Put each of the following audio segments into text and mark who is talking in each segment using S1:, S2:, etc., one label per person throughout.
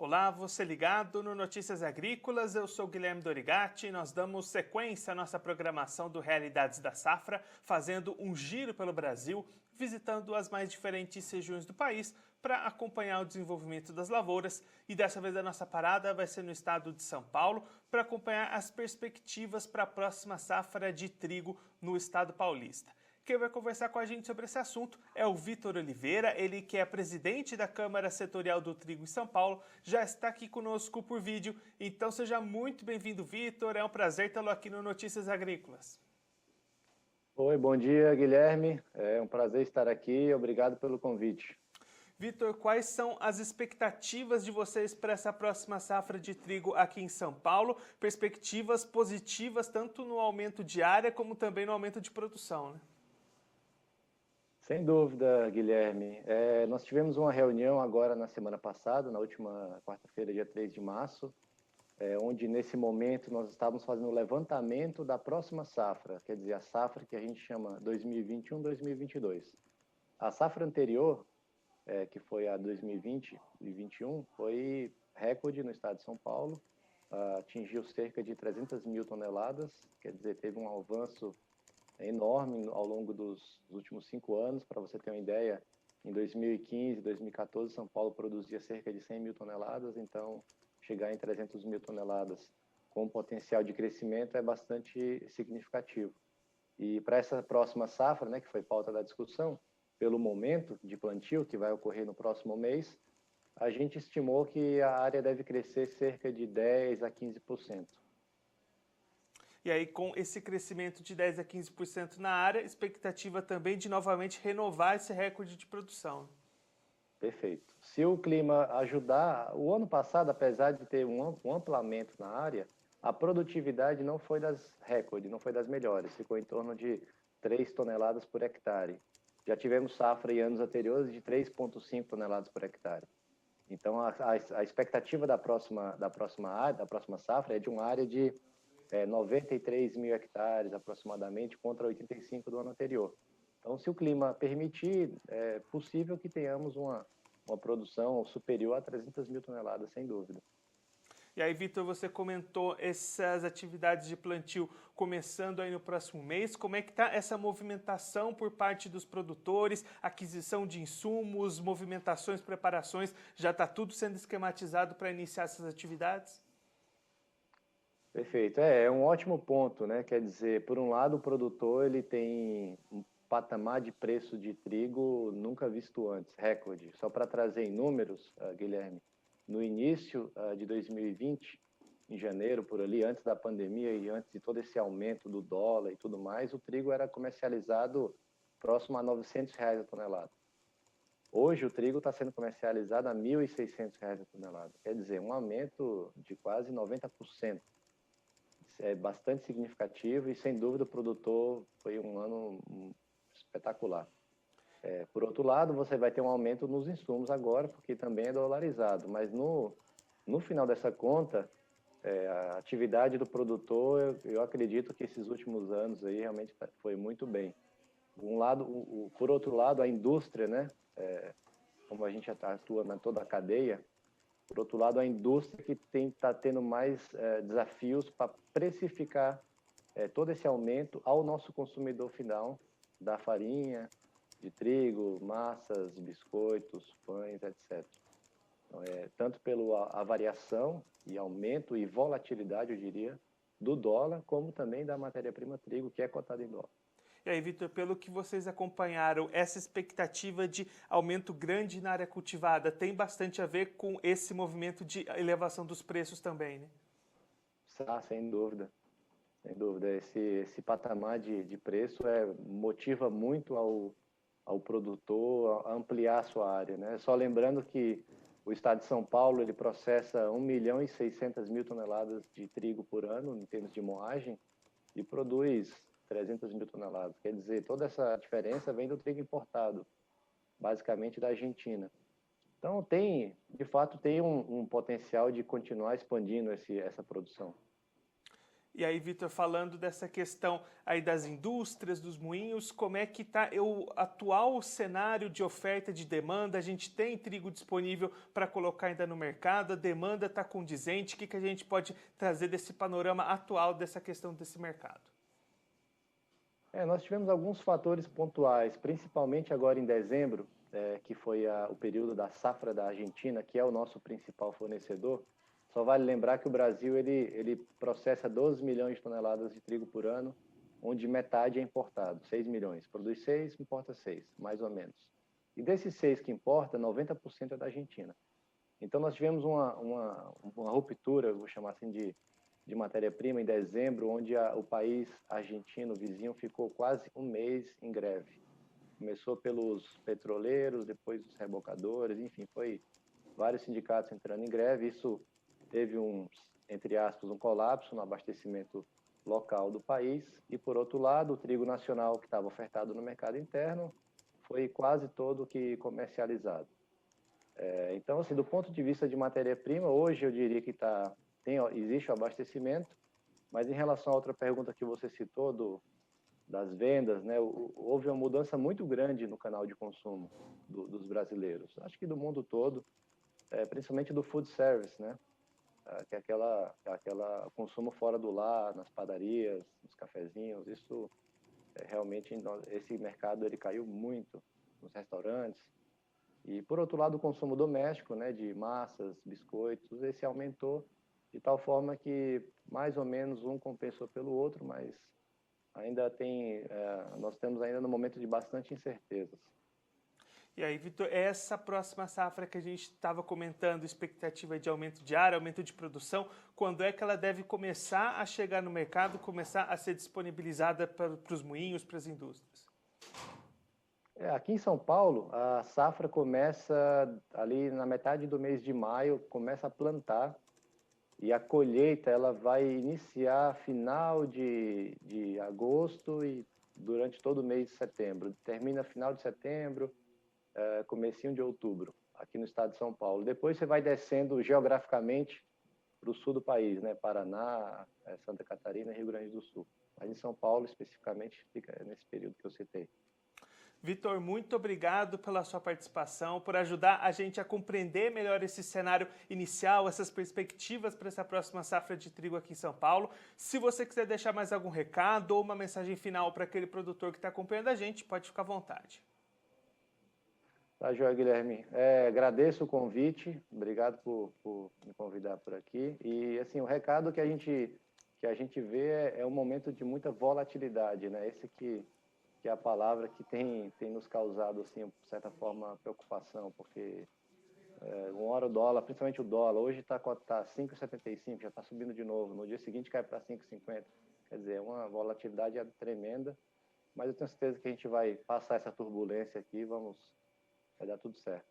S1: Olá, você ligado no Notícias Agrícolas, eu sou Guilherme Dorigatti e nós damos sequência à nossa programação do Realidades da Safra, fazendo um giro pelo Brasil, visitando as mais diferentes regiões do país para acompanhar o desenvolvimento das lavouras. E dessa vez a nossa parada vai ser no estado de São Paulo para acompanhar as perspectivas para a próxima safra de trigo no estado paulista. Quem vai conversar com a gente sobre esse assunto é o Vitor Oliveira, ele que é presidente da Câmara Setorial do Trigo em São Paulo, já está aqui conosco por vídeo, então seja muito bem-vindo, Vitor, é um prazer tê-lo aqui no Notícias Agrícolas.
S2: Oi, bom dia, Guilherme, é um prazer estar aqui, obrigado pelo convite.
S1: Vitor, quais são as expectativas de vocês para essa próxima safra de trigo aqui em São Paulo? Perspectivas positivas tanto no aumento de área como também no aumento de produção, né?
S2: Sem dúvida, Guilherme. Nós tivemos uma reunião agora na semana passada, na última quarta-feira, dia 3 de março, onde nesse momento nós estávamos fazendo o levantamento da próxima safra, quer dizer, a safra que a gente chama 2021-2022. A safra anterior, que foi a 2020 e 2021, foi recorde no estado de São Paulo, atingiu cerca de 300 mil toneladas, quer dizer, teve um avanço enorme ao longo dos últimos 5 anos. Para você ter uma ideia, em 2015, 2014, São Paulo produzia cerca de 100 mil toneladas, então chegar em 300 mil toneladas com potencial de crescimento é bastante significativo. E para essa próxima safra, né, que foi pauta da discussão, pelo momento de plantio, que vai ocorrer no próximo mês, a gente estimou que a área deve crescer cerca de 10% a 15%.
S1: E aí, com esse crescimento de 10 a 15% na área, expectativa também de novamente renovar esse recorde de produção.
S2: Perfeito. Se o clima ajudar, o ano passado, apesar de ter um amplamento na área, a produtividade não foi das recordes, não foi das melhores, ficou em torno de 3 toneladas por hectare. Já tivemos safra em anos anteriores de 3,5 toneladas por hectare. Então, a expectativa da próxima safra é de uma área de 93 mil hectares aproximadamente, contra 85 do ano anterior. Então, se o clima permitir, é possível que tenhamos uma produção superior a 300 mil toneladas, sem dúvida.
S1: E aí, Vitor, você comentou essas atividades de plantio começando aí no próximo mês. Como é que está essa movimentação por parte dos produtores, aquisição de insumos, movimentações, preparações? Já está tudo sendo esquematizado para iniciar essas atividades?
S2: Perfeito. É um ótimo ponto, né? Quer dizer, por um lado, o produtor ele tem um patamar de preço de trigo nunca visto antes, recorde. Só para trazer em números, Guilherme, no início de 2020, em janeiro, por ali, antes da pandemia e antes de todo esse aumento do dólar e tudo mais, o trigo era comercializado próximo a R$ 900 a tonelada. Hoje o trigo está sendo comercializado a R$ 1.600 a tonelada. Quer dizer, um aumento de quase 90%. É bastante significativo e, sem dúvida, o produtor foi um ano espetacular. Por outro lado, você vai ter um aumento nos insumos agora, porque também é dolarizado, mas no final dessa conta, a atividade do produtor, eu acredito que esses últimos anos aí realmente foi muito bem. Por outro lado, a indústria, né, como a gente atua na toda a cadeia, por outro lado, a indústria que está tendo mais desafios para precificar todo esse aumento ao nosso consumidor final da farinha, de trigo, massas, biscoitos, pães, etc. Então, tanto pela variação e aumento e volatilidade, eu diria, do dólar, como também da matéria-prima trigo, que é cotada em dólar.
S1: E aí, Vitor, pelo que vocês acompanharam, essa expectativa de aumento grande na área cultivada tem bastante a ver com esse movimento de elevação dos preços também, né?
S2: Sem dúvida. Sem dúvida. Esse patamar de preço motiva muito ao produtor a ampliar a sua área, né? Só lembrando que o estado de São Paulo ele processa 1.600.000 toneladas de trigo por ano, em termos de moagem, e produz 300 mil toneladas. Quer dizer, toda essa diferença vem do trigo importado, basicamente da Argentina. Então, de fato, tem um potencial de continuar expandindo essa produção.
S1: E aí, Vitor, falando dessa questão aí das indústrias, dos moinhos, como é que está o atual cenário de oferta e de demanda? A gente tem trigo disponível para colocar ainda no mercado? A demanda está condizente? O que a gente pode trazer desse panorama atual dessa questão desse mercado?
S2: Nós tivemos alguns fatores pontuais, principalmente agora em dezembro, que foi o período da safra da Argentina, que é o nosso principal fornecedor. Só vale lembrar que o Brasil ele processa 12 milhões de toneladas de trigo por ano, onde metade é importado, 6 milhões. Produz 6, importa 6, mais ou menos. E desses 6 que importa, 90% é da Argentina. Então nós tivemos uma ruptura, vou chamar assim, de matéria-prima em dezembro, onde o país argentino vizinho ficou quase um mês em greve. Começou pelos petroleiros, depois os rebocadores, enfim, foi vários sindicatos entrando em greve. Isso teve entre aspas, um colapso no abastecimento local do país. E, por outro lado, o trigo nacional que estava ofertado no mercado interno foi quase todo que comercializado. Então, assim, do ponto de vista de matéria-prima, hoje eu diria que existe o abastecimento, mas em relação à outra pergunta que você citou das vendas, né, houve uma mudança muito grande no canal de consumo dos brasileiros. Acho que do mundo todo, principalmente do food service, né, que é aquela consumo fora do lar, nas padarias, nos cafezinhos. Isso realmente esse mercado ele caiu muito nos restaurantes. E por outro lado, o consumo doméstico, né, de massas, biscoitos, esse aumentou de tal forma que mais ou menos um compensou pelo outro, mas ainda nós estamos ainda no momento de bastante incertezas.
S1: E aí, Vitor, essa próxima safra que a gente estava comentando, expectativa de aumento de área, aumento de produção, quando é que ela deve começar a chegar no mercado, começar a ser disponibilizada para os moinhos, para as indústrias?
S2: Aqui em São Paulo, a safra começa ali na metade do mês de maio, começa a plantar, e a colheita ela vai iniciar final de agosto e durante todo o mês de setembro. Termina final de setembro, comecinho de outubro, aqui no estado de São Paulo. Depois você vai descendo geograficamente para o sul do país, né? Paraná, Santa Catarina e Rio Grande do Sul. Mas em São Paulo, especificamente, fica nesse período que eu citei.
S1: Vitor, muito obrigado pela sua participação, por ajudar a gente a compreender melhor esse cenário inicial, essas perspectivas para essa próxima safra de trigo aqui em São Paulo. Se você quiser deixar mais algum recado ou uma mensagem final para aquele produtor que está acompanhando a gente, pode ficar à vontade.
S2: Tá, joia, Guilherme. Agradeço o convite, obrigado por me convidar por aqui. E assim, o recado que a gente vê é um momento de muita volatilidade, né? Esse que é a palavra que tem nos causado, assim, de certa forma, preocupação, porque uma hora o dólar, principalmente o dólar, hoje está 5,75, já está subindo de novo, no dia seguinte cai para 5,50. Quer dizer, é uma volatilidade tremenda, mas eu tenho certeza que a gente vai passar essa turbulência aqui, vai dar tudo certo.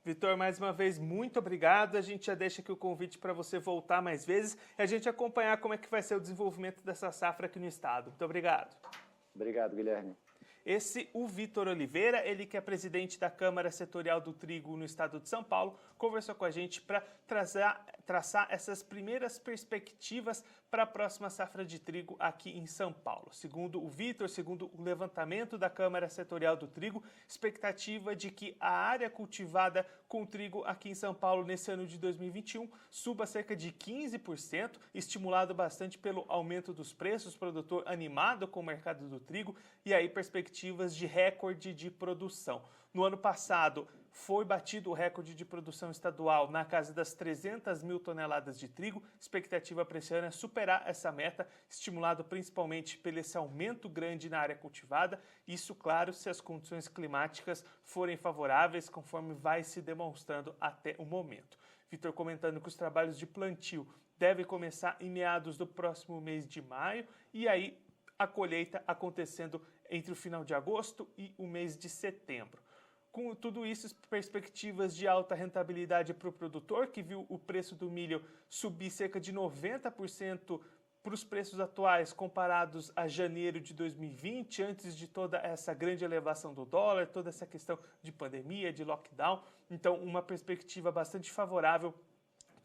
S1: Vitor, mais uma vez, muito obrigado. A gente já deixa aqui o convite para você voltar mais vezes e a gente acompanhar como é que vai ser o desenvolvimento dessa safra aqui no estado. Muito obrigado.
S2: Obrigado, Guilherme.
S1: O Vitor Oliveira, ele que é presidente da Câmara Setorial do Trigo no estado de São Paulo, conversou com a gente para traçar essas primeiras perspectivas para a próxima safra de trigo aqui em São Paulo. Segundo o Vitor, segundo o levantamento da Câmara Setorial do Trigo, expectativa de que a área cultivada com trigo aqui em São Paulo nesse ano de 2021 suba cerca de 15%, estimulado bastante pelo aumento dos preços, produtor animado com o mercado do trigo e aí perspectivas de recorde de produção. No ano passado, foi batido o recorde de produção estadual na casa das 300 mil toneladas de trigo. Expectativa para esse ano é superar essa meta, estimulado principalmente pelo esse aumento grande na área cultivada. Isso, claro, se as condições climáticas forem favoráveis, conforme vai se demonstrando até o momento. Vitor comentando que os trabalhos de plantio devem começar em meados do próximo mês de maio e aí a colheita acontecendo entre o final de agosto e o mês de setembro. Com tudo isso, perspectivas de alta rentabilidade para o produtor, que viu o preço do milho subir cerca de 90% para os preços atuais comparados a janeiro de 2020, antes de toda essa grande elevação do dólar, toda essa questão de pandemia, de lockdown. Então, uma perspectiva bastante favorável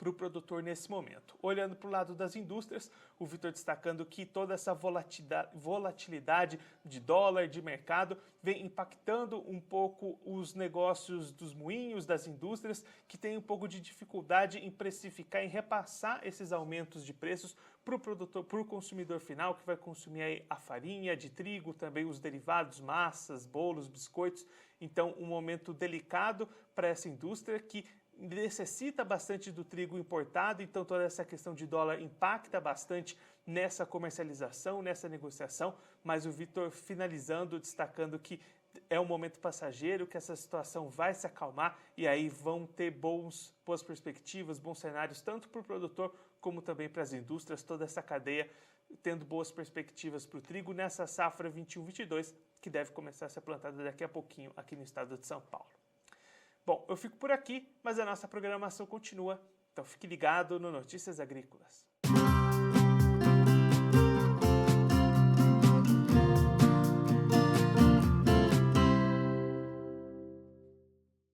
S1: para o produtor nesse momento. Olhando para o lado das indústrias, o Vitor destacando que toda essa volatilidade de dólar, de mercado, vem impactando um pouco os negócios dos moinhos, das indústrias, que têm um pouco de dificuldade em precificar, em repassar esses aumentos de preços para o produtor, para o consumidor final, que vai consumir aí a farinha de trigo, também os derivados, massas, bolos, biscoitos. Então, um momento delicado para essa indústria que necessita bastante do trigo importado, então toda essa questão de dólar impacta bastante nessa comercialização, nessa negociação, mas o Vitor finalizando, destacando que é um momento passageiro, que essa situação vai se acalmar e aí vão ter boas perspectivas, bons cenários, tanto para o produtor como também para as indústrias, toda essa cadeia tendo boas perspectivas para o trigo nessa safra 21-22, que deve começar a ser plantada daqui a pouquinho aqui no estado de São Paulo. Bom, eu fico por aqui, mas a nossa programação continua, então fique ligado no Notícias Agrícolas.